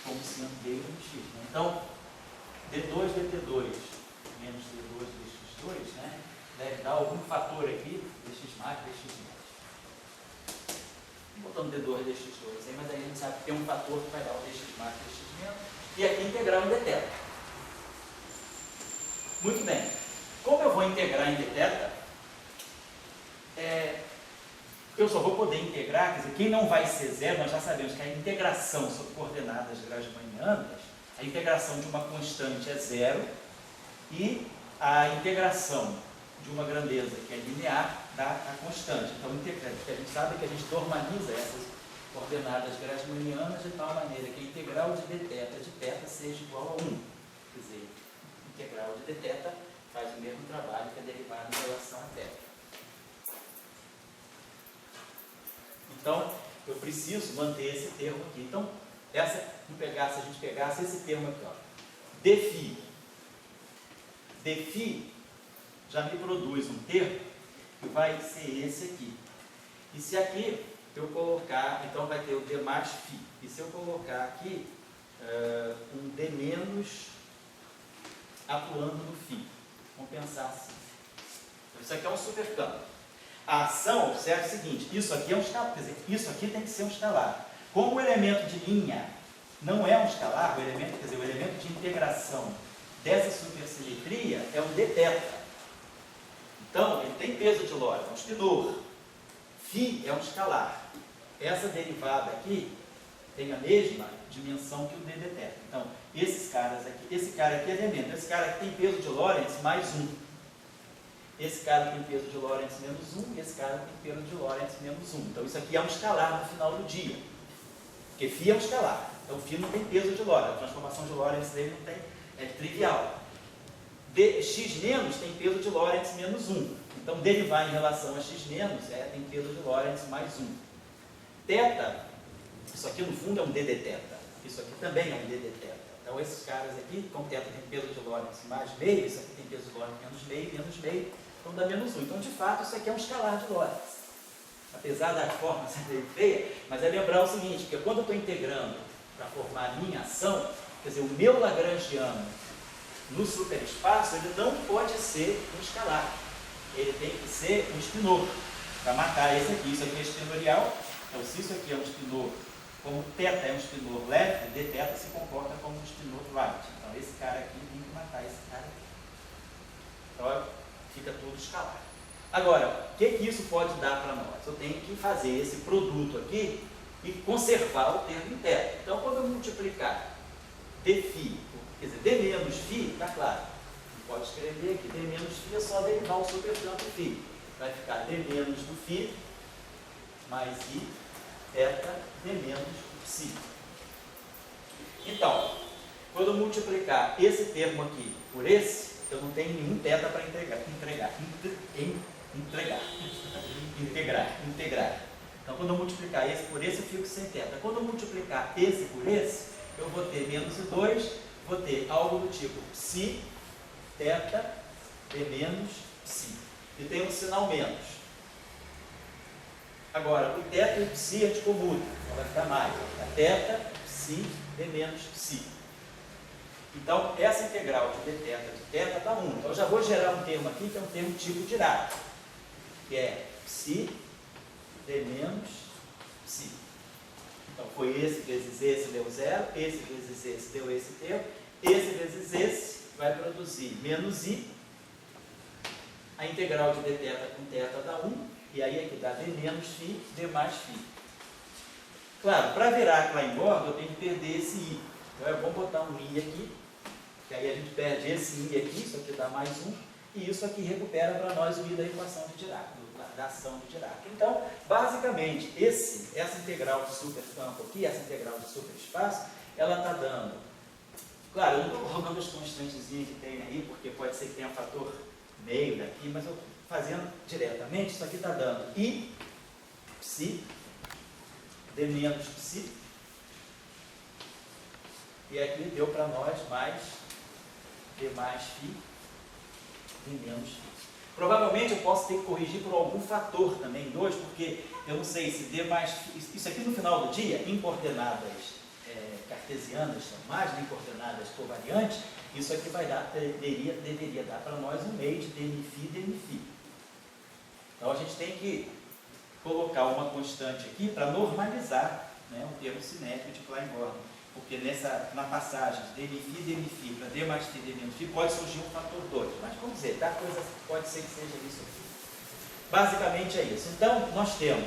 como sendo D igual a x. Né? Então, D2 dt2 menos D2 dx2, né? Deve dar algum fator aqui, dx mais, dx menos. Botando D2 dx2 aí, mas aí a gente sabe que tem um fator que vai dar o dx mais, dx menos. E aqui integral em dθ. Muito bem. Como eu vou integrar em dθ, eu só vou poder integrar, quer dizer, quem não vai ser zero, nós já sabemos que a integração sobre coordenadas grassmannianas, a integração de uma constante é zero e a integração de uma grandeza que é linear dá a constante. Então, a gente sabe que a gente normaliza essas coordenadas grassmannianas de tal maneira que a integral de dθ de θ seja igual a 1. Quer dizer, a integral de dθ faz o mesmo trabalho que a derivada em relação a θ. Então, eu preciso manter esse termo aqui. Então, se a gente pegasse esse termo aqui, ó, dφ. Dφ já me produz um termo que vai ser esse aqui. E se aqui eu colocar, então vai ter o d mais φ. E se eu colocar aqui um d menos atuando no φ, vamos pensar assim. Isso aqui é um supercampo. A ação, observe o seguinte, isso aqui é um escalar, quer dizer, isso aqui tem que ser um escalar. Como o elemento de linha não é um escalar, o elemento, quer dizer, o elemento de integração dessa supersimetria é um dθ. Então, ele tem peso de Lorentz, é um spinor. Φ é um escalar. Essa derivada aqui tem a mesma dimensão que o d dθ. Então, esses caras aqui, esse cara aqui é elemento, esse cara aqui tem peso de Lorentz mais 1. Esse cara tem peso de Lorentz menos 1 e esse cara tem peso de Lorentz menos 1. Então, isso aqui é um escalar no final do dia. Porque φ é um escalar. Então, φ não tem peso de Lorentz. A transformação de Lorentz dele não tem, é trivial. X menos tem peso de Lorentz menos 1. Então, derivar em relação a x menos tem peso de Lorentz mais 1. Θ, isso aqui no fundo é um d dθ. Isso aqui também é um d dθ. Então, esses caras aqui, como θ tem peso de Lorentz mais meio, isso aqui tem peso de Lorentz menos meio, então dá menos 1. Então, de fato, isso aqui é um escalar de Lorentz. Apesar da forma ser meio feia, mas é lembrar o seguinte, porque quando eu estou integrando para formar a minha ação, quer dizer, o meu lagrangiano no superespaço, ele não pode ser um escalar. Ele tem que ser um spinor, para marcar esse aqui. Isso aqui é spinorial. Então, se isso aqui é um spinor, como θ é um spinor left, dθ se comporta como um spinor right. Então, esse cara aqui tem que matar esse cara aqui. Então, fica tudo escalar. Agora, o que isso pode dar para nós? Eu tenho que fazer esse produto aqui e conservar o termo interno. Então, quando eu multiplicar dφ, quer dizer, d menos φ, está claro. Não pode escrever aqui, d menos φ é só derivar o supercampo φ. Vai ficar d menos do φ mais i θ d menos ψ. Então, quando eu multiplicar esse termo aqui por esse, eu não tenho nenhum θ para integrar. Então, quando eu multiplicar esse por esse, eu fico sem θ. Quando eu multiplicar esse por esse, eu vou ter menos 2, vou ter algo do tipo ψ, θ, d menos ψ. E tem um sinal menos. Agora, o θ e o ψ a gente comuta, então vai ficar mais. A θ, ψ, d menos ψ. Então, essa integral de dθ de θ dá 1. Então, eu já vou gerar um termo aqui, que é um termo tipo Dirac, que é ψ, d menos ψ. Então, foi esse vezes esse deu 0, esse vezes esse deu esse termo, esse vezes esse vai produzir menos i, a integral de dθ com θ dá 1, e aí aqui dá d menos φ, d mais φ. Claro, para virar lá em borda, eu tenho que perder esse i. Então é bom botar um i aqui, que aí a gente perde esse i aqui, isso aqui dá mais 1, e isso aqui recupera para nós o i da equação de Dirac, da ação de Dirac. Então, basicamente, essa integral de supercampo aqui, essa integral de superespaço, ela está dando... Claro, eu não estou colocando as constantezinhas que tem aí, porque pode ser que tenha um fator meio daqui, mas eu fazendo diretamente, isso aqui está dando i, ψ, d menos ψ, e aqui deu para nós mais d mais φ, d menos φ. Provavelmente eu posso ter que corrigir por algum fator também, 2, porque eu não sei se d mais φ, isso aqui no final do dia, em coordenadas cartesianas normais, nem coordenadas covariantes, isso aqui vai dar, deveria dar para nós um meio de dmi-φ, dmi-φ. Então a gente tem que colocar uma constante aqui para normalizar, né, o termo cinético de Klein-Gordon. Porque na passagem de dmi-φ, dmi-φ para d mais φ, d menos φ, pode surgir um fator 2. Mas vamos dizer, tá? Pode ser que seja isso aqui. Basicamente é isso. Então, nós temos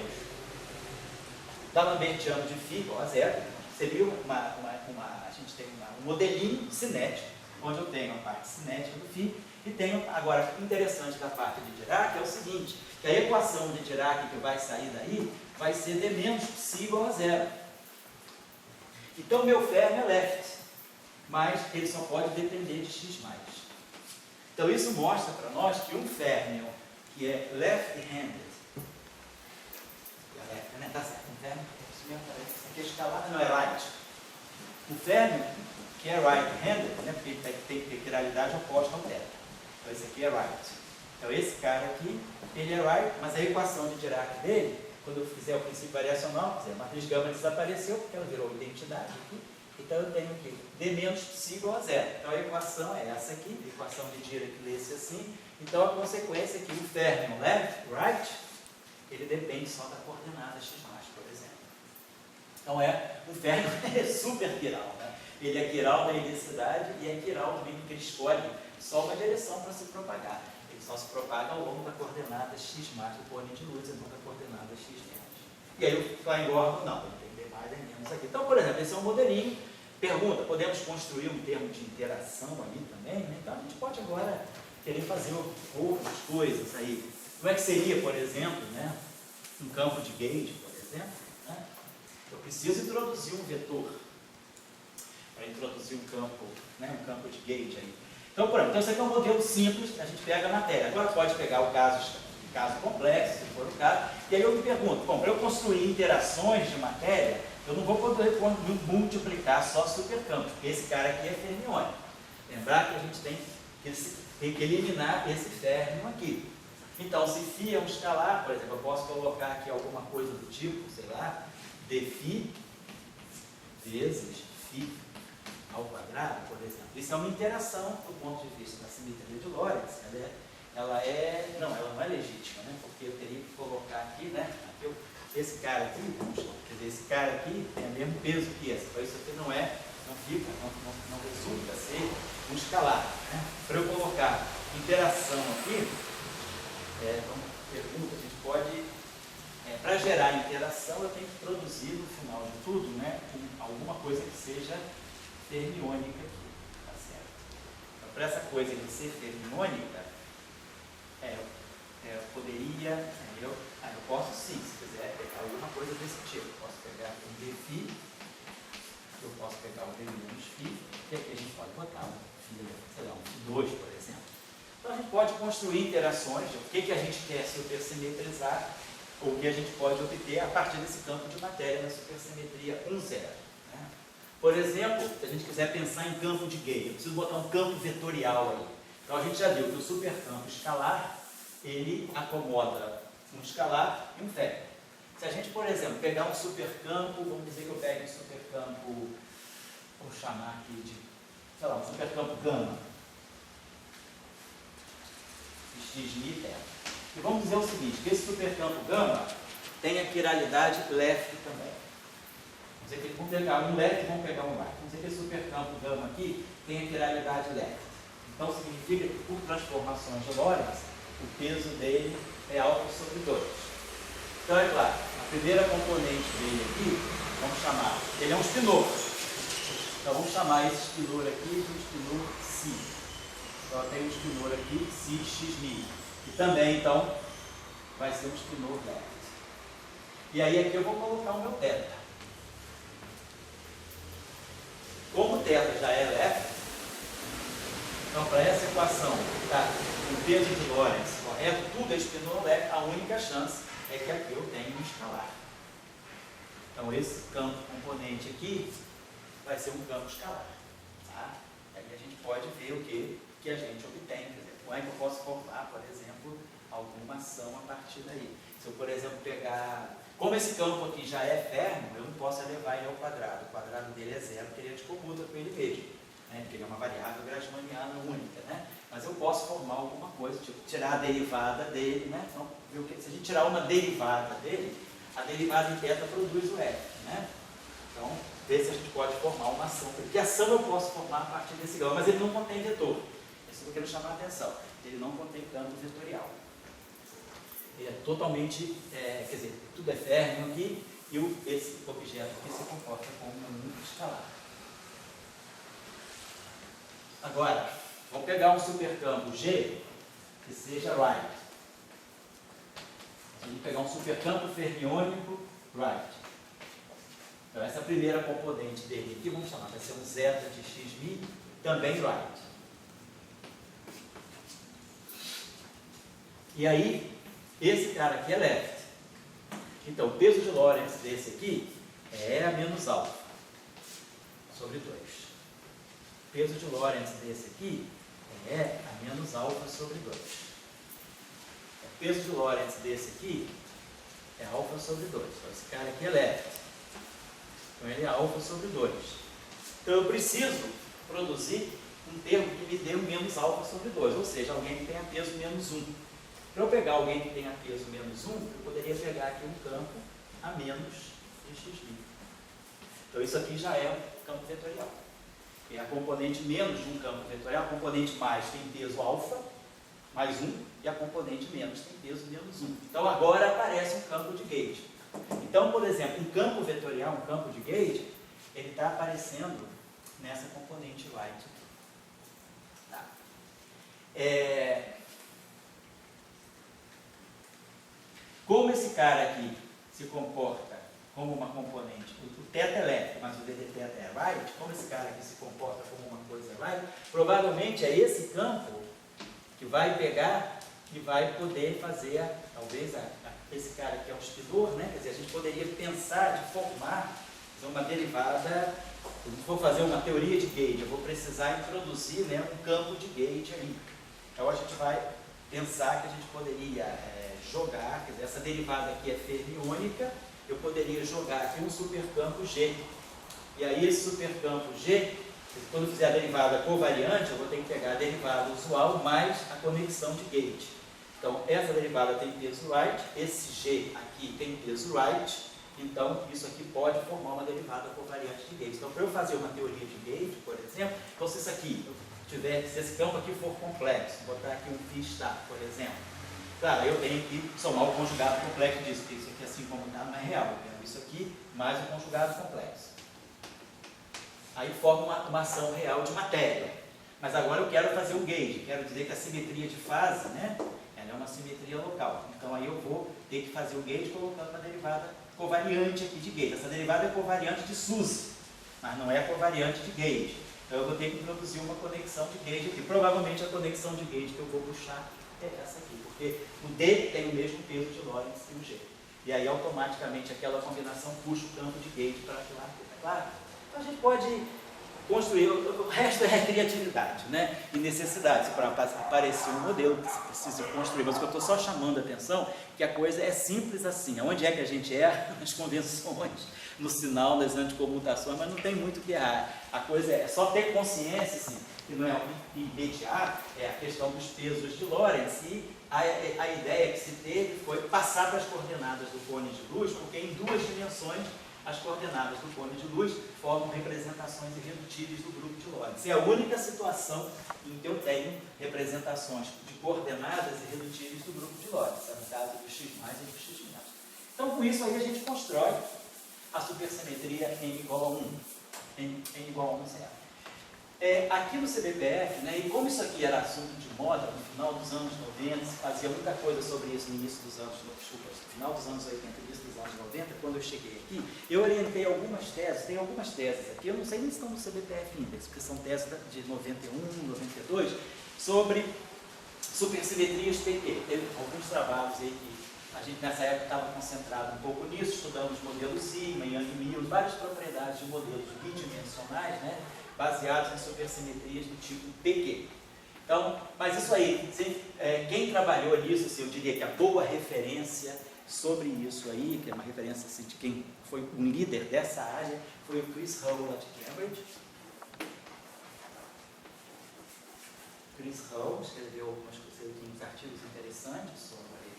D'Alembertiano de φ igual a zero. Seria a gente tem um modelinho cinético, onde eu tenho a parte cinética do φ, e tenho, agora, o interessante da parte de Dirac é o seguinte, que a equação de Dirac que vai sair daí, vai ser d menos psi igual a zero. Então, meu fermi é left, mas ele só pode depender de x+. Então, isso mostra para nós que um fermion que é left-handed, né? Tá certo, um fermion, isso aqui é escalar, não é right. O fermion que é right-handed, né? Porque ele tem que ter quiralidade oposta ao θ. Então, esse aqui é right. Então, esse cara aqui, ele é right, mas a equação de Dirac dele, quando eu fizer o princípio variacional, a matriz gama desapareceu, porque ela virou identidade aqui. Então, eu tenho aqui d menos psi igual a zero. Então, a equação é essa aqui, a equação de Dirac lê-se assim. Então, a consequência é que o fermion left, right, ele depende só da coordenada x+, por exemplo. Então, o fermion é super quiral, né? Ele é quiral da identidade e é quiral também porque ele escolhe só uma direção para se propagar. Ele só se propaga ao longo da coordenada x+, do cone de luz, e não da coordenada x-. E aí o Klein-Gordon não, ele tem D mais e menos aqui. Então, por exemplo, esse é um modelinho. Pergunta, podemos construir um termo de interação ali também? Né? Então, a gente pode agora querer fazer outras coisas aí. Como é que seria, por exemplo, né, um campo de gauge, por exemplo? Né? Eu preciso introduzir um vetor para introduzir um campo de gauge aí. Então, por exemplo, esse aqui é um modelo simples, a gente pega a matéria. Agora pode pegar o caso complexo, se for o caso, e aí eu me pergunto, bom, para eu construir interações de matéria, eu não vou poder multiplicar só supercampos, porque esse cara aqui é fermiônico. Lembrar que a gente tem que eliminar esse fermion aqui. Então, se φ é um escalar, por exemplo, eu posso colocar aqui alguma coisa do tipo, sei lá, dφ vezes φ ao quadrado, por exemplo. Isso é uma interação do ponto de vista da simetria de Lorentz. Ela não é legítima, né? Porque eu teria que colocar aqui, né? Esse cara aqui, quer dizer, esse cara aqui tem o mesmo peso que esse. Então isso aqui não resulta ser um escalar. Né? Para eu colocar interação aqui, pergunta, a gente pode, para gerar interação, eu tenho que produzir no final de tudo, né, alguma coisa que seja fermiônica aqui, tá certo? Então, para essa coisa de ser fermiônica, eu poderia, eu posso sim, se quiser, pegar alguma coisa desse tipo. Eu posso pegar um dφ, eu posso pegar um d menos φ, e aqui a gente pode botar um φ2, por exemplo. Então a gente pode construir interações, o que a gente quer supersimetrizar, ou o que a gente pode obter a partir desse campo de matéria na supersimetria 1,0. Né? Por exemplo, se a gente quiser pensar em campo de Gauge, eu preciso botar um campo vetorial aí. Então a gente já viu que o supercampo escalar, ele acomoda um escalar e um vetor. Se a gente, por exemplo, pegar um supercampo, vamos dizer que eu pegue um supercampo, vou chamar aqui de, sei lá, um supercampo gama, x, mi e θ. E vamos dizer o seguinte, que esse supercampo gama tem a quiralidade left também. Vamos dizer que vamos pegar um left e vamos pegar um right. Vamos dizer que esse supercampo gama aqui tem a quiralidade left. Então significa que por transformações de Lorentz, o peso dele é alto sobre 2. Então é claro, a primeira componente dele aqui, vamos chamar, ele é um spinor. Então vamos chamar esse spinor aqui de um spinor psi. Então eu tenho um spinor aqui, psi x mi. E também, então, vai ser um spinor left. E aí aqui eu vou colocar o meu θ. Como o θ já é left, então para essa equação, tá, o peso de Lorentz, correto? Tudo é spinor left, a única chance é que aqui eu tenho um escalar. Então esse campo componente aqui vai ser um campo escalar. Tá? E aí a gente pode ver o que a gente obtém. Quer dizer, como é que eu posso formar, por exemplo, alguma ação a partir daí. Se eu, por exemplo, pegar Como esse campo aqui já é férreo, eu não posso elevar ele ao quadrado. O quadrado dele é zero, porque ele é de comuta com ele mesmo, né? Porque ele é uma variável grassmanniana única, né? Mas eu posso formar alguma coisa, tipo tirar a derivada dele, né? Então, se a gente tirar uma derivada dele, a derivada em θ produz o F, né? Então, ver se a gente pode formar uma ação. Porque ação eu posso formar a partir desse grau, mas ele não contém vetor. Isso que eu quero chamar a atenção. Ele não contém campo vetorial. Ele é totalmente, quer dizer, tudo é férreo aqui, e esse objeto aqui se comporta como um único escalar. Agora, vamos pegar um supercampo G, que seja right. Vamos pegar um supercampo fermiônico right. Então, essa primeira componente dele aqui, vamos chamar, vai ser um zeta de xmi, também right. E aí, esse cara aqui é left. Então, o peso de Lorentz desse aqui é E a menos alfa sobre 2. O peso de Lorentz desse aqui é E a menos alfa sobre 2. O peso de Lorentz desse aqui é alfa sobre 2. Então, esse cara aqui é left. Então, ele é alfa sobre 2. Então, eu preciso produzir um termo que me dê o menos alfa sobre 2, ou seja, alguém que tenha peso menos 1. Para eu pegar alguém que tenha peso menos 1, eu poderia pegar aqui um campo a menos de xmi. Então, isso aqui já é um campo vetorial. É a componente menos de um campo vetorial, a componente mais tem peso alfa, mais 1, e a componente menos tem peso menos 1. Então, agora aparece um campo de gauge. Então, por exemplo, um campo vetorial, um campo de gauge, ele está aparecendo nessa componente right. Tá. Como esse cara aqui se comporta como uma componente, o θ é left, mas o dθ é right, como esse cara aqui se comporta como uma coisa right, provavelmente é esse campo que vai pegar e vai poder fazer, talvez, esse cara aqui é um espidor, né? Quer dizer, a gente poderia pensar de formar uma derivada, se eu for fazer uma teoria de gauge, eu vou precisar introduzir, né, um campo de gauge ali. Então, a gente vai pensar que a gente poderia jogar, quer dizer, essa derivada aqui é fermiônica, eu poderia jogar aqui um supercampo G. E aí esse supercampo G, quando eu fizer a derivada covariante, eu vou ter que pegar a derivada usual mais a conexão de gauge. Então, essa derivada tem peso right, esse G aqui tem peso right, então isso aqui pode formar uma derivada covariante de gauge. Então, para eu fazer uma teoria de gauge, por exemplo, então se isso aqui se esse campo aqui for complexo, botar aqui um φ star, por exemplo, claro, eu tenho que somar o conjugado complexo disso, porque isso aqui, assim como está, não é real. Eu quero isso aqui mais o conjugado complexo. Aí forma uma ação real de matéria. Mas agora eu quero fazer o gauge, quero dizer que a simetria de fase, né, ela é uma simetria local. Então aí eu vou ter que fazer o gauge colocando uma derivada covariante aqui de gauge. Essa derivada é covariante de SUSY, mas não é covariante de gauge. Então eu vou ter que introduzir uma conexão de gauge aqui. Provavelmente a conexão de gauge que eu vou puxar é essa aqui, porque o D tem o mesmo peso de Lorentz que o G. E aí automaticamente aquela combinação puxa o campo de gauge para aquela coisa. Claro? Então a gente pode construir, o resto é criatividade, né? E necessidade. Para aparecer um modelo que você precisa construir. Mas o que eu estou só chamando a atenção é que a coisa é simples assim. Onde é que a gente erra? Nas convenções, no sinal, nas anticomutações, mas não tem muito o que errar. A coisa é só ter consciência, assim, que não é imediato, é a questão dos pesos de Lorentz, e a ideia que se teve foi passar para as coordenadas do cone de luz, porque em duas dimensões as coordenadas do cone de luz formam representações irredutíveis do grupo de Lorentz. É a única situação em que eu tenho representações de coordenadas irredutíveis do grupo de Lorentz, no caso do x mais e do x menos. Então, com isso aí a gente constrói a supersimetria n igual a 1, n igual a 1 zero. Aqui no CBPF, né, e como isso aqui era assunto de moda no final dos anos 90, se fazia muita coisa sobre isso no início dos anos, no final dos anos 80, início dos anos 90, quando eu cheguei aqui, eu orientei algumas teses, tem algumas teses aqui, eu não sei nem se estão no CBPF Index, porque são teses de 91, 92, sobre supersimetrias PT. Teve alguns trabalhos aí que a gente nessa época estava concentrado um pouco nisso, estudando os modelos Sigma, Young Mills, várias propriedades de modelos bidimensionais, né, baseados em supersimetrias do tipo PQ. Então, mas isso aí, quem trabalhou nisso, assim, eu diria que a boa referência sobre isso aí, que é uma referência assim, de quem foi um líder dessa área, foi o Chris Hull, lá de Cambridge. Chris Hull escreveu uns artigos interessantes sobre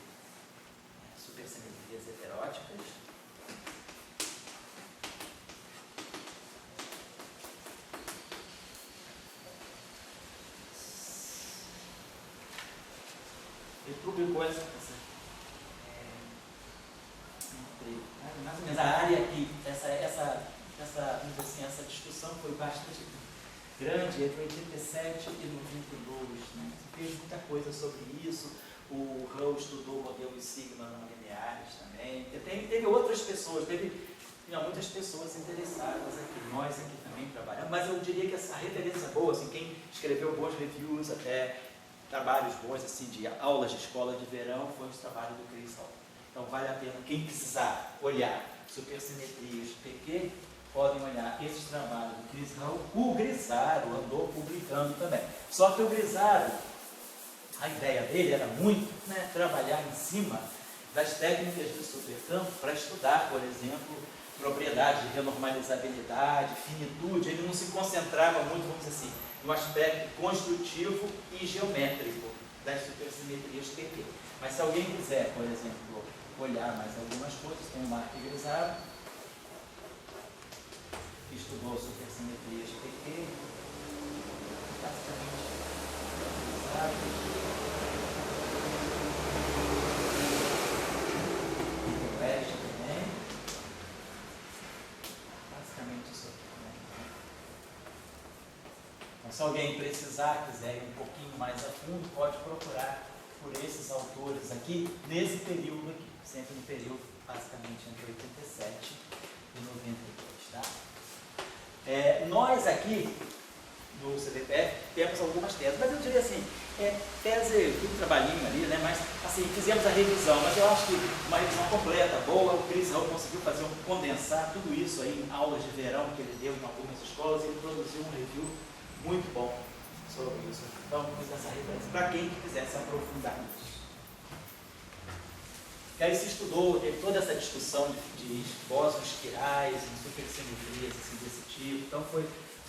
supersimetrias heteróticas. Ele publicou mais ou menos a área aqui, essa discussão foi bastante grande entre 87 e 92, né? Se fez muita coisa sobre isso. O Hull estudou modelos sigma não lineares também. Teve outras pessoas, tinha muitas pessoas interessadas aqui. Nós aqui também trabalhamos, mas eu diria que essa referência boa, assim, quem escreveu boas reviews, até trabalhos bons assim, de aulas de escola de verão, foi os trabalhos do Chris Hull. Então vale a pena, quem precisar olhar supersimetrias PQ, podem olhar esses trabalhos do Chris Hull. O Grisaro andou publicando também. Só que o Grisaro, a ideia dele era muito, né, trabalhar em cima das técnicas de supercampo para estudar, por exemplo, propriedades de renormalizabilidade, finitude. Ele não se concentrava muito, vamos dizer assim, no aspecto construtivo e geométrico das supersimetrias PQ. Mas se alguém quiser, por exemplo, olhar mais algumas coisas, tem o Mark Grisaro, que estudou supersimetrias PQ, basicamente West também, basicamente isso aqui também. Então, se alguém precisar, quiser ir um pouquinho mais a fundo, pode procurar por esses autores aqui, nesse período aqui, sempre no período, basicamente, entre 87 e 92, tá? Nós aqui, no CDPF, temos algumas teses, mas eu diria assim, tese, tudo trabalhinho ali, né? Mas, assim, fizemos a revisão, mas eu acho que uma revisão completa, boa. O Chris Hull conseguiu condensar tudo isso aí em aulas de verão que ele deu em algumas escolas, e ele produziu um review muito bom sobre isso. Então, vamos essa referência para quem quiser se aprofundar nisso. E aí se estudou, teve toda essa discussão de bósons quirais, em supersimetrias assim, desse tipo. Então foi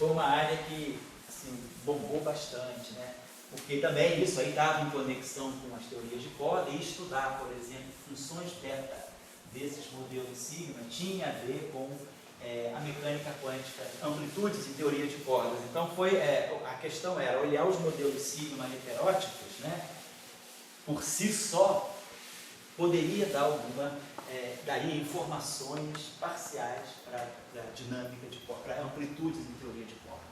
uma área que assim, bombou bastante, né? Porque também isso aí estava em conexão com as teorias de corda, e estudar, por exemplo, funções beta desses modelos sigma tinha a ver com a mecânica quântica, amplitudes em teoria de cordas. Então a questão era olhar os modelos sigma heteróticos, né? Por si só, poderia dar daria informações parciais para a dinâmica de cordas, para amplitudes em teoria de cordas.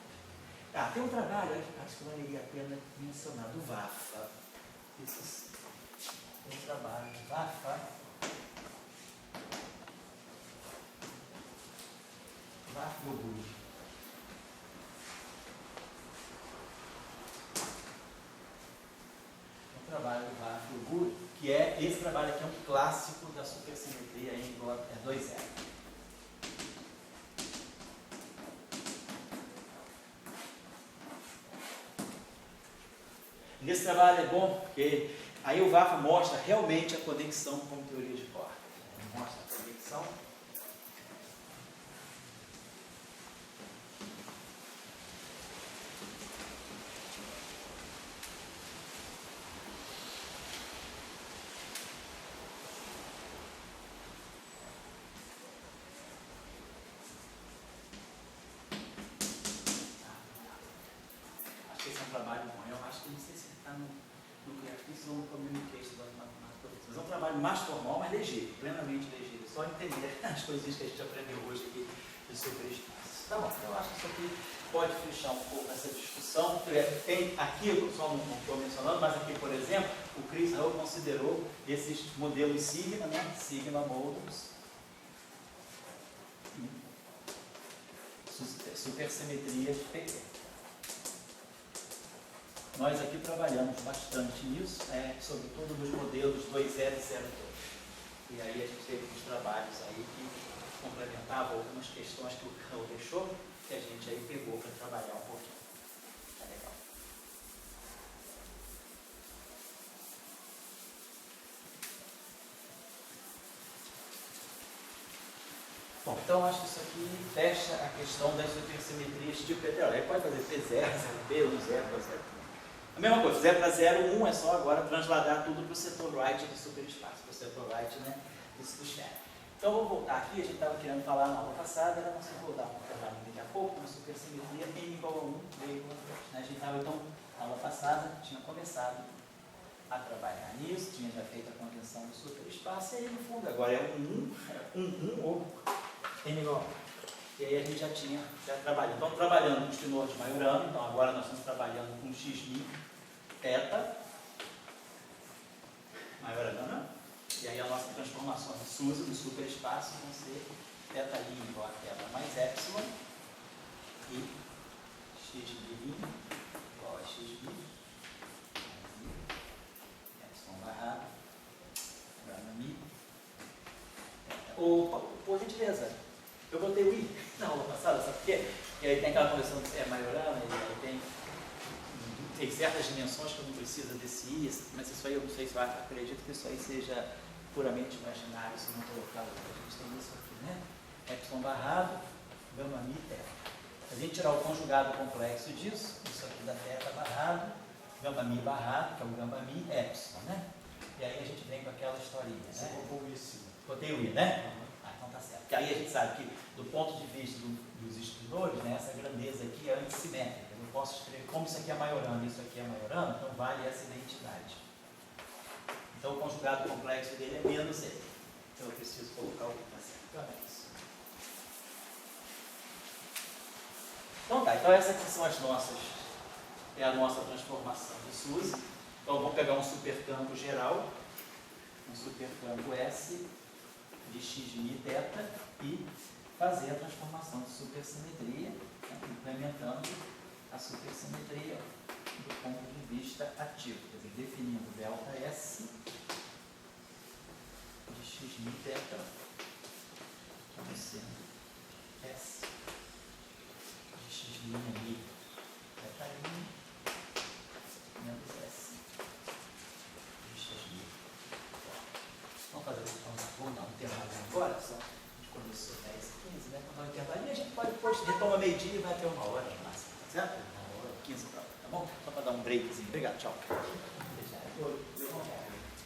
Tem um trabalho aí que acho que valeria a pena mencionar, do Vafa. Tem um trabalho do Vafa. Vafa Yoguri. Um trabalho do Vafa Yoguri, que esse trabalho aqui é um clássico da supersimetria em 2R. Nesse trabalho é bom porque aí o Vafa mostra realmente a conexão com teoria de cordas. Mostra a conexão. Esse é um trabalho bom. Eu acho que não sei se ele está no Creativity ou no Communication das matemáticas. Mas é um trabalho mais formal, mas ligeiro, plenamente ligeiro. Só entender as coisinhas que a gente aprendeu hoje aqui de superespaço. Tá bom, eu acho que isso aqui pode fechar um pouco essa discussão. Tem aqui, eu só não estou mencionando, mas aqui, por exemplo, o Chris Hull considerou esses modelos sigma, né? Sigma modules, supersimetrias PQ. Nós aqui trabalhamos bastante nisso, sobretudo nos modelos 2.0.0.2. E aí a gente teve uns trabalhos aí que complementavam algumas questões que o Hull deixou, que a gente aí pegou para trabalhar um pouquinho. Tá legal. Bom, então acho que isso aqui fecha a questão das supersimetrias de petróleo. Aí pode fazer P0, 0B, 1, 0, 2, 0. A mesma coisa, 0 para 0, 1 é só agora transladar tudo para o setor right do superespaço, para o setor right, né, do esfera. Então vou voltar aqui, a gente estava querendo falar na aula passada, era você rodar um trabalho daqui a pouco, uma supersimetria n igual a 1, b igual a 2. Né? A gente estava então, na aula passada, tinha começado a trabalhar nisso, tinha já feito a convenção do superespaço, e aí no fundo agora é um ou n igual a 1. E aí a gente já trabalhou. Então trabalhando com os tenores de Majorano, então agora nós estamos trabalhando com x' θ, Majorana, e aí a nossa transformação de SUSE do superespaço vão ser θ' igual àquela mais epsilon e x' igual a x' epsilon barrado gama mi. Por gentileza, eu botei o i na aula passada, sabe por quê? E aí tem aquela conversão que é Majorana, e aí tem certas dimensões que não precisa desse i, mas isso aí eu não sei se eu acredito que isso aí seja puramente imaginário, se não colocar. A gente tem isso aqui, né? Epsilon barrado, gama mi, θ. Se a gente tirar o conjugado complexo disso, isso aqui dá θ barrado, gama mi barrado, que é o gama mi, epsilon, né? E aí a gente vem com aquela historinha, né? Você colocou o i sim. Botei o i, né? Então tá certo. Porque aí a gente sabe que, do ponto de vista dos estudadores, né, essa grandeza aqui é antissimétrica. Eu posso escrever como isso aqui é Majorano e isso aqui é Majorano, então vale essa identidade. Então o conjugado complexo dele é menos ele. Então eu preciso colocar o que está certo. Então é isso. Então tá, então essas aqui são as nossas, é a nossa transformação de SUSE. Então vamos pegar um supercampo geral, um supercampo S de x' θ e fazer a transformação de supersimetria, né, implementando a supersimetria do ponto de vista ativo, quer dizer, definindo ΔS de x' θ como sendo S de x' mi θ' menos S de x'. Vamos fazer isso, vamos dar um intervalo agora, só. A gente começou 10, 15, né? Vamos dar um intervalo e a gente pode depois retoma meio-dia e vai até 1 hora no máximo, tá certo? 1 hora, 15 para, tá bom? Só para dar um breakzinho. Obrigado, tchau.